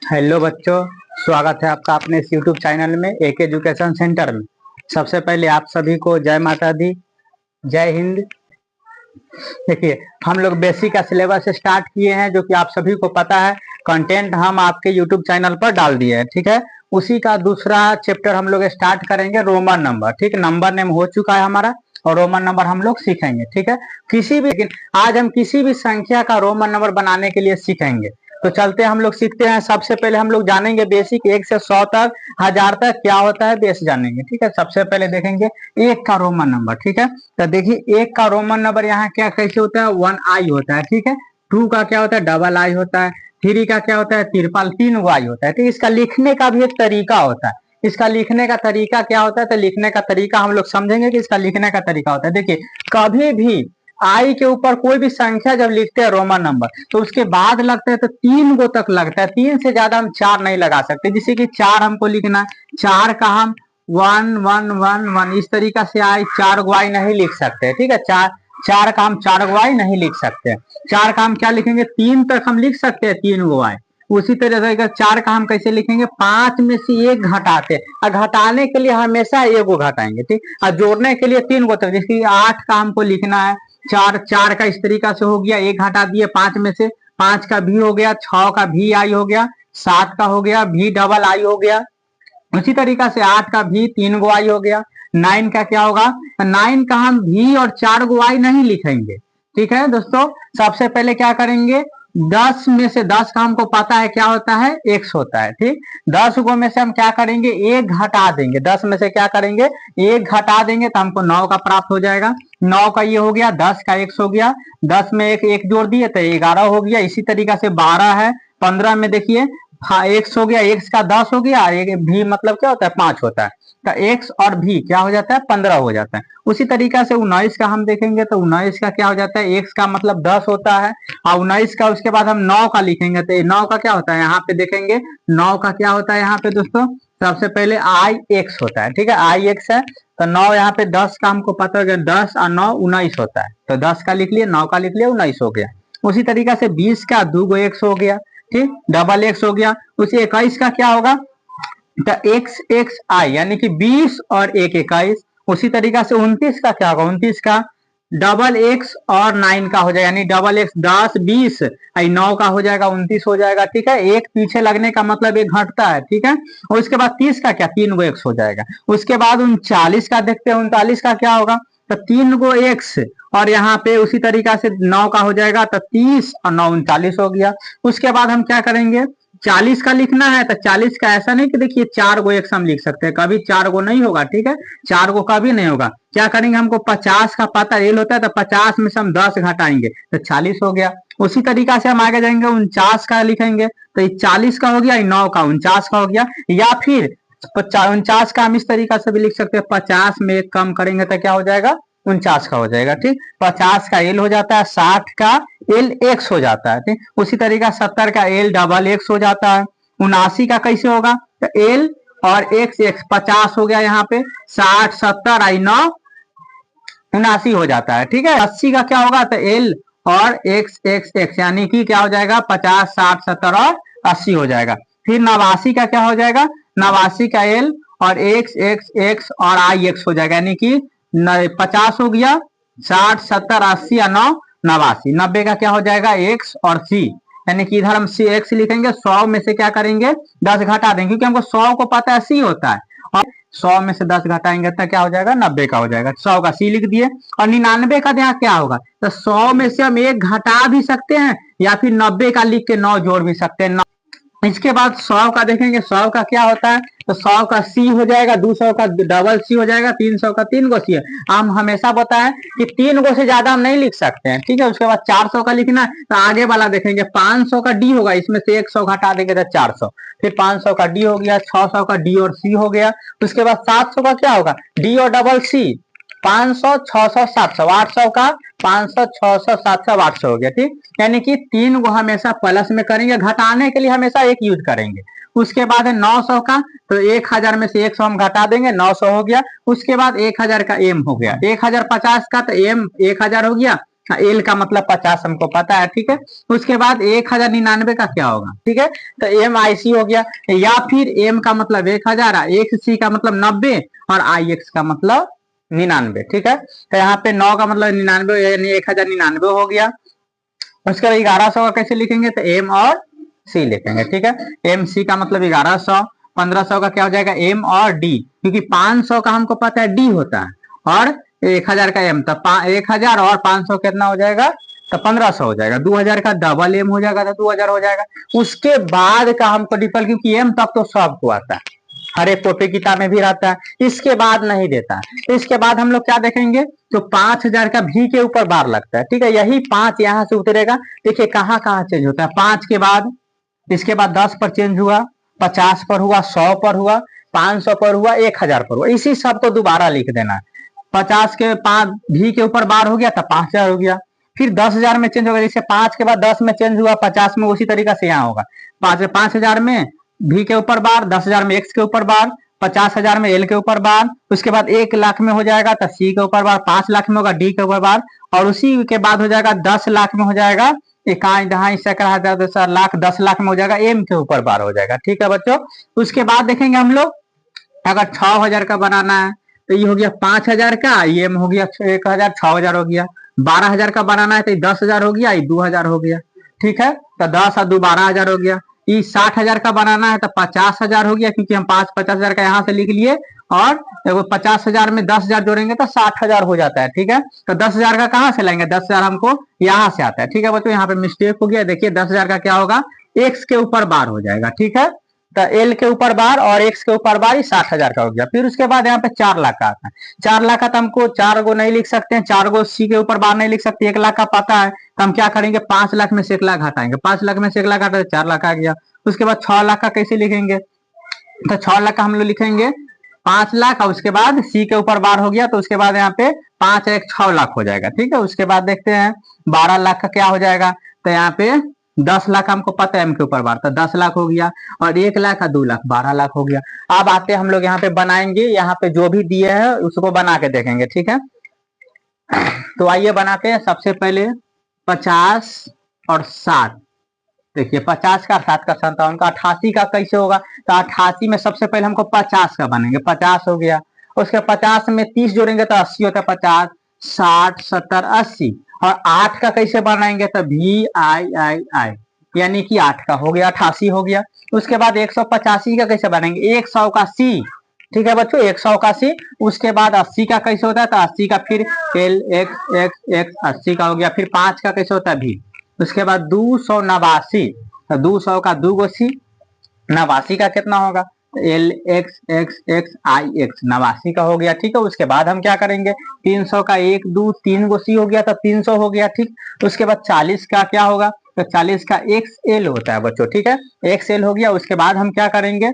Hello बच्चों, स्वागत है आपका अपने इस यूट्यूब चैनल में एक एजुकेशन सेंटर में। सबसे पहले आप सभी को जय माता दी, जय हिंद। देखिए, हम लोग बेसिक का सिलेबस स्टार्ट किए हैं, जो कि आप सभी को पता है। कंटेंट हम आपके यूट्यूब चैनल पर डाल दिए हैं, ठीक है। उसी का दूसरा चैप्टर हम लोग स्टार्ट करेंगे, रोमन नंबर। ठीक, नंबर नेम हो चुका है हमारा और रोमन नंबर हम लोग सीखेंगे, ठीक है। लेकिन आज हम किसी भी संख्या का रोमन नंबर बनाने के लिए सीखेंगे। तो चलते हम लोग सीखते हैं। सबसे पहले हम लोग जानेंगे बेसिक 1 से 100 तक, 1000 तक क्या होता है बेस जानेंगे, ठीक है। सबसे पहले देखेंगे 1 का रोमन नंबर, ठीक है। तो देखिए 1 का रोमन नंबर यहाँ क्या कैसे होता है, 1i होता है, ठीक है। 2 का क्या होता है, डबल आई होता है। 3 का क्या होता है, तिरपल 3 वाई होता है, ठीक। इसका लिखने का भी एक तरीका होता है। इसका लिखने का तरीका क्या होता है, तो लिखने का तरीका हम लोग समझेंगे कि इसका लिखने का तरीका होता है। देखिए, कभी भी आई के ऊपर कोई भी संख्या जब लिखते हैं रोमन नंबर, तो उसके बाद लगता है तो 3 गो तक लगता है। 3 से ज्यादा हम 4 नहीं लगा सकते। जैसे कि 4 हमको लिखना है, 4 का हम 1 1 1 1 इस तरीका से आई 4 गो आई नहीं लिख सकते, ठीक है। 4 का हम 4 गो आई नहीं लिख सकते। 4 का हम क्या लिखेंगे, 3 तक हम लिख सकते हैं 3 गो आई। उसी तरह से 4 का हम कैसे लिखेंगे, 5 में से 1 घटाते हैं, और घटाने के लिए हमेशा 1 गो घटाएंगे, ठीक। और जोड़ने के लिए 3 गो तक। जैसे 8 का हमको लिखना है, 4 का इस तरीका से हो गया, 1 घटा दिए 5 में से, 5 का भी हो गया, 6 का भी आई हो गया, 7 का हो गया, भी डबल आई हो गया। उसी तरीका से 8 का भी 3 गो आई हो गया। 9 का क्या होगा, 9 का हम भी और 4 गो आई नहीं लिखेंगे, ठीक है दोस्तों। सबसे पहले क्या करेंगे, 10 में से 10 का हमको पता है क्या होता है, x होता है, ठीक। 10 गो में से हम क्या करेंगे, 1 घटा देंगे। 10 में से क्या करेंगे, 1 घटा देंगे तो हमको 9 का प्राप्त हो जाएगा। 9 का ये हो गया, 10 का x हो गया, 10 में एक जोड़ दिए तो 11 हो गया। इसी तरीका से 12 है, 15 में देखिए x हो गया, x का 10 हो गया, भी मतलब क्या होता है, 5 होता है। तो x और भी क्या हो जाता है, 15 हो जाता है। उसी तरीका से 19 का हम देखेंगे तो 19 का क्या हो जाता है, x का मतलब 10 होता है, और 19 का उसके बाद हम 9 का लिखेंगे तो 9 का क्या होता है, यहाँ पे देखेंगे 9 का क्या होता है यहाँ पे दोस्तों। सबसे पहले ix होता है, ठीक है, ix है। तो 9 यहाँ पे 10 का हमको पता हो गया, 10 और 9 19 होता है। तो 10 का लिख लिए, 9 का लिख लिया, 19 हो गया। उसी तरीका से 20 का 2 गो x हो गया, ठीक, डबल x हो गया। उसी 21 का क्या होगा, तो x x i यानी कि 20 और 1 21। उसी तरीका से 29 का क्या होगा, 29 का डबल x और 9 का हो जाएगा, यानी डबल x 10 20 9 का हो जाएगा, 29 हो जाएगा, ठीक है। एक पीछे लगने का मतलब एक घटता है, ठीक है। और उसके बाद 30 का क्या, 3 गो x हो जाएगा। उसके बाद 39 का देखते हैं, 39 का क्या होगा, तो 3 गो x और यहाँ पे उसी तरीका से 9 का हो जाएगा, तो 30 और 9 39 हो गया। उसके बाद हम क्या करेंगे, 40 का लिखना है तो 40 का ऐसा नहीं कि देखिए 4 गो x हम लिख सकते हैं, कभी 4 गो नहीं होगा, ठीक है। 4 गो कभी नहीं होगा। क्या करेंगे, हमको 50 का पता एल होता है, तो 50 में से हम 10 घटाएंगे तो 40 हो गया। उसी तरीका से हम आगे जाएंगे, 49 का लिखेंगे तो 40 का हो गया, 9 का 49 का हो गया। या फिर 49 का हम इस तरीका से भी लिख सकते हैं, 50 में 1 कम करेंगे तो क्या हो जाएगा, 49 का हो जाएगा, ठीक। 50 का एल हो जाता है, 60 का एल एक्स हो जाता है, ठीक। उसी तरीका 70 का एल डबल एक्स हो जाता है। 79 का कैसे होगा, तो एल और एक्स एक्स 50 हो गया यहाँ पे, 60 70 आई 9 79 हो जाता है, ठीक है। 80 का क्या होगा, तो एल और एक्स एक्स एक्स यानी कि क्या हो जाएगा, 50 60 70 और 80 हो जाएगा। फिर 89 का क्या हो जाएगा, 89 का एल और एक्स एक्स एक्स और आई एक्स हो जाएगा, यानी कि 50 हो गया, 60 70 80 और 9 89। 90 का क्या हो जाएगा, एक्स और सी, यानी कि इधर हम सी एक्स लिखेंगे, 100 में से क्या करेंगे 10 घटा देंगे, क्योंकि हमको 100 को पता है सी होता है, और 100 में से 10 घटाएंगे तो क्या हो जाएगा, 90 का हो जाएगा। 100 का सी लिख दिए। और 99 का यहाँ क्या होगा, तो 100 में से हम 1 घटा भी सकते हैं, या फिर 90 का लिख के 9 जोड़ भी सकते हैं। इसके बाद 100 का देखेंगे, 100 का क्या होता है, तो 100 का सी हो जाएगा, 200 का डबल सी हो जाएगा, 300 का 3 गो सी है। हम हमेशा बताएं कि 3 गो से ज्यादा हम नहीं लिख सकते हैं, ठीक है। उसके बाद 400 का लिखना है, तो आगे वाला देखेंगे 500 का डी होगा, इसमें से 100 घटा देंगे तो 400। फिर 500 का डी हो गया, 600 का डी और सी हो गया। उसके बाद 700 का क्या होगा, डी और डबल सी, 500 600 700, 800 का 500 600 700 800 हो गया, ठीक। यानी कि 3 को हमेशा प्लस में करेंगे, घटाने के लिए हमेशा 1 यूज करेंगे। उसके बाद है 900 का, तो 1000 में से 100 हम घटा देंगे, 900 हो गया। उसके बाद 1000 का एम हो गया, 1050 का तो एम 1000 हो गया, एल का मतलब 50 हमको पता है, ठीक है। उसके बाद 1099 का क्या होगा, ठीक है, तो एम आई सी हो गया, या फिर एम का मतलब 1000, एक्स सी का मतलब 90 और आई एक्स का मतलब 99, ठीक है। तो यहाँ पे 9 का मतलब 99 यानी 1099 हो गया। उसके बाद 1100 का कैसे लिखेंगे, तो एम और सी लिखेंगे, ठीक है। एम सी का मतलब 1100, 1500 का क्या हो जाएगा एम और डी, क्योंकि 500 का हमको पता है डी होता है और 1000 का एम, तो 1000 और 500 कितना हो जाएगा, तो 1500 हो जाएगा। 2000 का डबल एम हो जाएगा तो 2000 हो जाएगा। उसके बाद का हमको डिफल, क्योंकि एम तक तो सबको आता है, हर एक कॉपी किताब में भी रहता है, इसके बाद नहीं देता है। इसके बाद हम लोग क्या देखेंगे, तो 5000 का भी के ऊपर बार लगता है, ठीक है। यही 5 यहाँ से उतरेगा, देखिए कहाँ कहाँ चेंज होता है। 5 के बाद, इसके बाद 10 पर चेंज हुआ, 50 पर हुआ, 100 पर हुआ, 500 पर हुआ, 1000 पर हुआ, इसी सब को दोबारा लिख देना है। 50 के 5 भी के ऊपर बार हो गया तो 5000 हो गया। फिर 10,000 में चेंज होगा, जैसे 5 के बाद 10 में चेंज हुआ, 50 में उसी तरीका से यहाँ होगा। 5000 में भी के ऊपर बार, 10,000 में एक्स के ऊपर बार, 50,000 में एल के ऊपर बार, उसके बाद 1 लाख में हो जाएगा तो सी के ऊपर बार, 5 लाख में होगा डी के ऊपर बार, और उसी के बाद हो जाएगा 10 लाख में हो जाएगा इकाई दहाई सैकड़ा हजार लाख, 10 लाख में हो जाएगा एम के ऊपर बार हो जाएगा, ठीक है बच्चों। उसके बाद देखेंगे हम लोग, अगर 6000 का बनाना है तो ये हो गया 5000 का, ये हो गया 1000, 6000 हो गया। 12000 का बनाना है तो 10,000 हो गया, ये 2000 हो गया, ठीक है। तो 10 और 2 12,000 हो गया। ये 60,000 का बनाना है तो 50,000 हो गया, क्योंकि हम 50,000 का यहाँ से लिख लिए, और 50,000 में 10,000 जोड़ेंगे तो 60,000 हो जाता है, ठीक है। तो 10,000 का कहाँ से लाएंगे, 10,000 हमको यहाँ से आता है, ठीक है बच्चों। यहाँ पे मिस्टेक हो गया, देखिए 10,000 का क्या होगा, एक्स के ऊपर बार हो जाएगा, ठीक है। तो एल के ऊपर बार और एक्स के ऊपर बार, 60,000 का हो गया। फिर उसके बाद यहाँ पे 4 लाख का आता है। 4 लाख का तो हमको 4 गो नहीं लिख सकते हैं, 4 गो सी के ऊपर बार नहीं लिख सकते, 1 लाख का पता है, तो हम क्या करेंगे, 5 लाख में से 1 लाख हटाएंगे, 5 लाख में से 1 लाख हटाए 4 लाख आ गया। उसके बाद 6 लाख का कैसे लिखेंगे, तो 6 लाख का हम लोग लिखेंगे 5 लाख, और उसके बाद सी के ऊपर बार हो गया, तो उसके बाद यहाँ पे 5 1 6 लाख हो जाएगा, ठीक है। उसके बाद देखते हैं 12 लाख का क्या हो जाएगा, तो यहाँ पे 10 लाख हमको पता है एम के ऊपर बार, तो 10 लाख हो गया, और 1 लाख और 2 लाख 12 लाख हो गया। अब आते हम लोग यहाँ पे बनाएंगे, यहाँ पे जो भी दिए है उसको बना के देखेंगे, ठीक है। तो आइए बनाते हैं। सबसे पहले 50 और 60, देखिए 50 का 60 का 57 का, 88 का कैसे होगा, तो 88 में सबसे पहले हमको 50 का बनेंगे, 50 हो गया। उसके 50 में 30 जोड़ेंगे तो 80 होता है, 50 60 70 80, और 8 का कैसे बनाएंगे, तो भी आई आई आई, यानी कि 8 का हो गया, 88 हो गया। उसके बाद 185 का कैसे बनाएंगे, 100 का सी, ठीक है बच्चों, 100 का सी। उसके बाद 80 का कैसे होता है, तो 80 का फिर एल एक्स एक्स एक्स 80 का हो गया। फिर 5 का कैसे होता है भी। उसके बाद 289, तो 200 का 2 गो सी, 89 का कितना होगा, एल एक्स एक्स एक्स आई एक्स 89 का हो गया, ठीक है। उसके बाद हम क्या करेंगे, 300 का 1 2 3 गो सी हो गया, तो 300 हो गया, ठीक। उसके बाद 40 का क्या होगा, तो 40 का एक्स एल होता है बच्चों, ठीक है, एक्स एल हो गया। उसके बाद हम क्या करेंगे,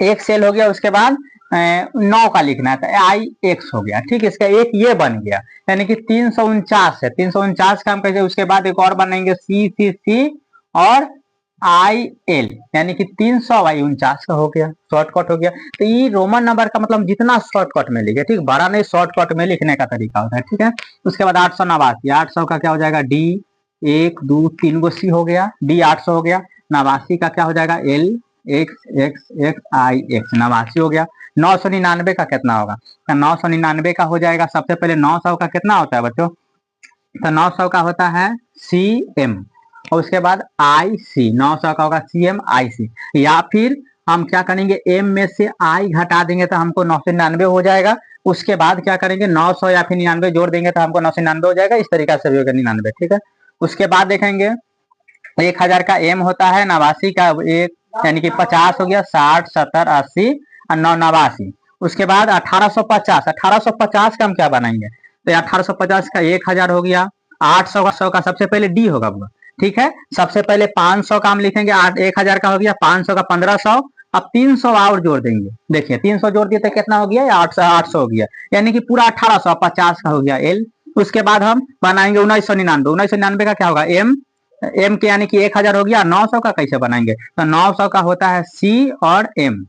एक्स एल हो गया, उसके बाद 9 का लिखना है, तो आई एक्स हो गया, ठीक। इसका एक ये बन गया, यानी कि 349 है, 349 का हम कैसे, उसके बाद एक और बनाएंगे सी सी सी और आई एल, यानी कि 300 आई 49 का हो गया, शॉर्टकट हो गया। तो ये रोमन नंबर का मतलब जितना शॉर्टकट में लिखे, ठीक, बड़ा नहीं, शॉर्टकट में लिखने का तरीका होता है, ठीक है। उसके बाद 889, 800 का क्या हो जाएगा, डी 1 2 3 गो सी हो गया, डी 800 हो गया। 89 का क्या हो जाएगा, एल एक्स एक्स एक्स आई एक्स 89 हो गया। 999 का कितना होगा, तो 999 का हो जाएगा, सबसे पहले 900 का कितना होता है बच्चों, तो 900 का होता है सी एम, और उसके बाद आई सी, 900 का होगा सी एम आई सी। या फिर हम क्या करेंगे, एम में से आई घटा देंगे तो हमको 999 हो जाएगा। उसके बाद क्या करेंगे, 900 या फिर 99 जोड़ देंगे तो हमको 999 हो जाएगा, इस तरीका से भी होगा 99, ठीक है। उसके बाद देखेंगे 1000 का एम होता है, 89 का एक, यानी कि 50 हो गया, 60 70 80 और 9 89। उसके बाद 1850, 1850 का हम क्या बनाएंगे, तो 1850 का 1000 हो गया। 800 का 100 का सबसे पहले डी होगा, ठीक है। सबसे पहले 500 का हम लिखेंगे, 1000 का हो गया, 500 का 1500, अब 300 और जोड़ देंगे, देखिए 300 जोड़ दिए तो कितना हो गया, 800 हो गया, यानी कि पूरा 1850 का हो गया एल। उसके बाद हम बनाएंगे 1999, 1999 का क्या होगा, एम, एम के यानी कि 1000 हो गया। 900 का कैसे बनाएंगे, तो 900 का होता है सी और एम,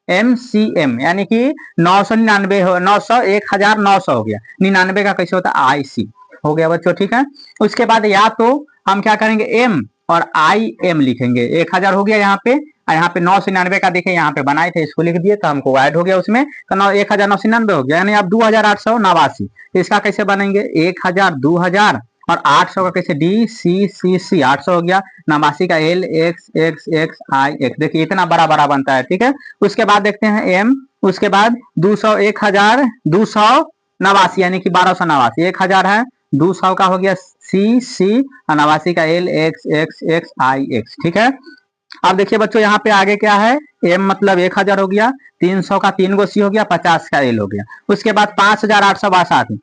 एम सी एम, यानी कि 999 हो, 900 1900 हो गया। 99 का कैसे होता है, आई सी हो गया बच्चों, ठीक है। उसके बाद या तो हम क्या करेंगे, एम और आई एम लिखेंगे। 1000 हो गया यहाँ पे, और यहाँ पे 999 का देखिए यहाँ पे बनाए थे, इसको लिख दिए तो हमको ऐड हो गया उसमें, तो 1999 हो गया, यानी अब 2889। इसका कैसे बनेंगे, 1000 2000 और 800 का कैसे, डी सी सी सी 800 हो गया, 89 का एल एक्स एक्स एक्स आई एक्स, देखिए इतना बड़ा बड़ा बनता है, ठीक है। उसके बाद देखते हैं एम, उसके बाद 200 1289 यानी कि 1289, 1000 है, 200 का हो गया सी सी, 89 का एल एक्स एक्स एक्स आई एक्स, ठीक है। अब देखिए बच्चों यहाँ पे आगे क्या है, एम मतलब 1000 हो गया, 300 का 3 गो सी हो गया, 50 का एल हो गया। उसके बाद 5888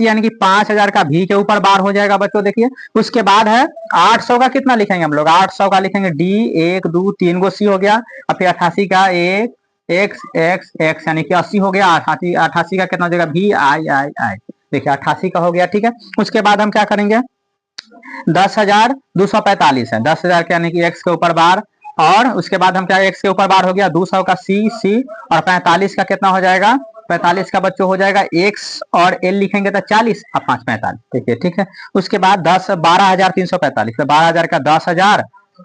यानी कि 5000 का भी के ऊपर बार हो जाएगा बच्चों, देखिए। उसके बाद है 800 का कितना लिखेंगे हम लोग, 800 का लिखेंगे डी 1 2 3 गो सी हो गया, और फिर 88 का एक एक्स एक्स एक्स यानी कि 80 हो गया, 88 का कितना हो जाएगा, भी आई आई आई, देखिए 88 का हो गया, ठीक है। उसके बाद हम क्या करेंगे, 10,245 है, 10,000 यानी कि एक्स के ऊपर बार, और उसके बाद हम क्या, एक्स के ऊपर बार हो गया, 200 का सी सी, और 45 का कितना हो जाएगा, 45 का बच्चों हो जाएगा एक्स और एल लिखेंगे तो 40 और 5 45, देखिए, ठीक है। उसके बाद 12,345, तो 12,000 का 10,000,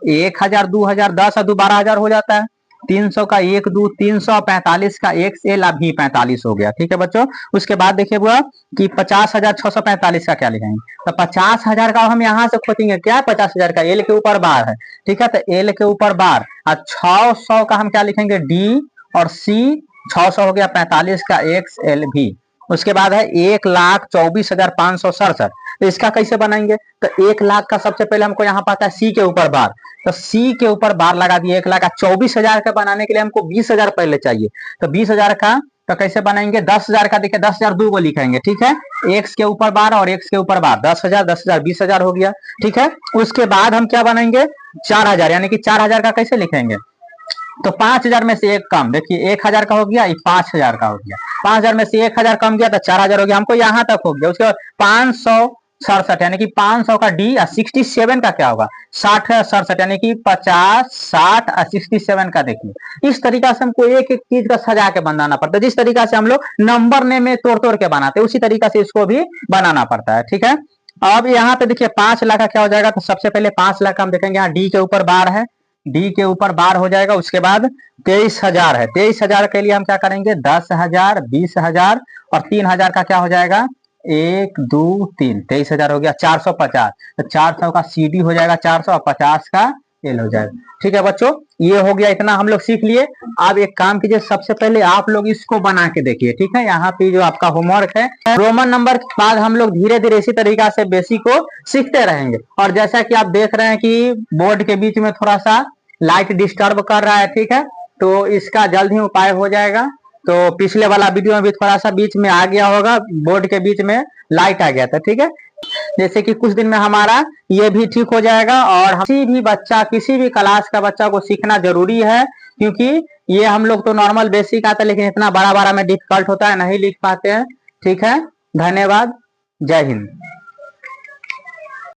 1,000 2,000, 10 और 2 12,000 हो जाता है, 300 का 1 2 300, 45 का एक्स एल अभी 45 हो गया, ठीक है बच्चों। उसके बाद देखिए हुआ कि 50,645 का क्या लिखेंगे, तो 50,000 का हम यहाँ से खोजेंगे, क्या 50,000 का एल के ऊपर बार है, ठीक है, तो एल के ऊपर बार, और 600 का हम क्या लिखेंगे, डी और सी, 600 हो गया, 45 का एक्स एल भी। उसके बाद है 1,24,567, तो इसका कैसे बनाएंगे, तो 1 लाख का सबसे पहले हमको यहाँ पता है सी के ऊपर बार, तो सी के ऊपर बार लगा दिए 1,24,000 का बनाने के लिए हमको 20,000 पहले चाहिए, तो 20,000 का तो कैसे बनाएंगे, 10,000 का देखिए 10,000 2 को लिखेंगे, ठीक है, एक्स के ऊपर बार और एक्स के ऊपर बार, 10,000 10,000 20,000 हो गया, ठीक है। उसके बाद हम क्या बनाएंगे, 4,000 यानी कि 4,000 का कैसे लिखेंगे, तो 5,000 में से एक कम, देखिए 1,000 का हो गया, 5,000 का हो गया, 5,000 में से 1,000 कम गया तो 4,000 हो गया, हमको यहाँ तक हो गया। उसके बाद 567 यानी कि 500 का डी और 67 का क्या होगा, 60 67 यानी कि 50 60 और 67 का, देखिए इस तरीका से हमको एक एक चीज का सजा के बनाना पड़ता है, जिस तरीका से हम लोग नंबर ने में तोड़ तोड़ के बनाते हैं उसी तरीका से इसको भी बनाना पड़ता है, ठीक है। अब यहाँ पे देखिए 5 लाख का क्या हो जाएगा, तो सबसे पहले 5 लाख हम देखेंगे, यहाँ डी के ऊपर बार है, डी के ऊपर बार हो जाएगा। उसके बाद 23,000 है, 23,000 के लिए हम क्या करेंगे, 10,000 20,000 और 3,000 का क्या हो जाएगा, 1 2 3, 23,000 हो गया, 450, तो 400 का सी डी हो जाएगा 400 और 50 का एल हो जाएगा, ठीक है बच्चों। ये हो गया, इतना हम लोग सीख लिए। अब एक काम कीजिए, सबसे पहले आप लोग इसको बना के देखिए, ठीक है। यहाँ पे जो आपका होमवर्क है, रोमन नंबर के बाद हम लोग धीरे धीरे इसी तरीका से बेसिक को सीखते रहेंगे। और जैसा कि आप देख रहे हैं कि बोर्ड के बीच में थोड़ा सा लाइट डिस्टर्ब कर रहा है, ठीक है, तो इसका जल्द ही उपाय हो जाएगा। तो पिछले वाला वीडियो में भी थोड़ा सा बीच में आ गया होगा, बोर्ड के बीच में लाइट आ गया था, ठीक है। जैसे कि कुछ दिन में हमारा ये भी ठीक हो जाएगा। और किसी भी बच्चा, किसी भी क्लास का बच्चा को सीखना जरूरी है, क्योंकि ये हम लोग तो नॉर्मल बेसिक आता है, लेकिन इतना बड़ा बड़ा में डिफिकल्ट होता है, नहीं लिख पाते हैं, ठीक है। धन्यवाद, जय हिंद।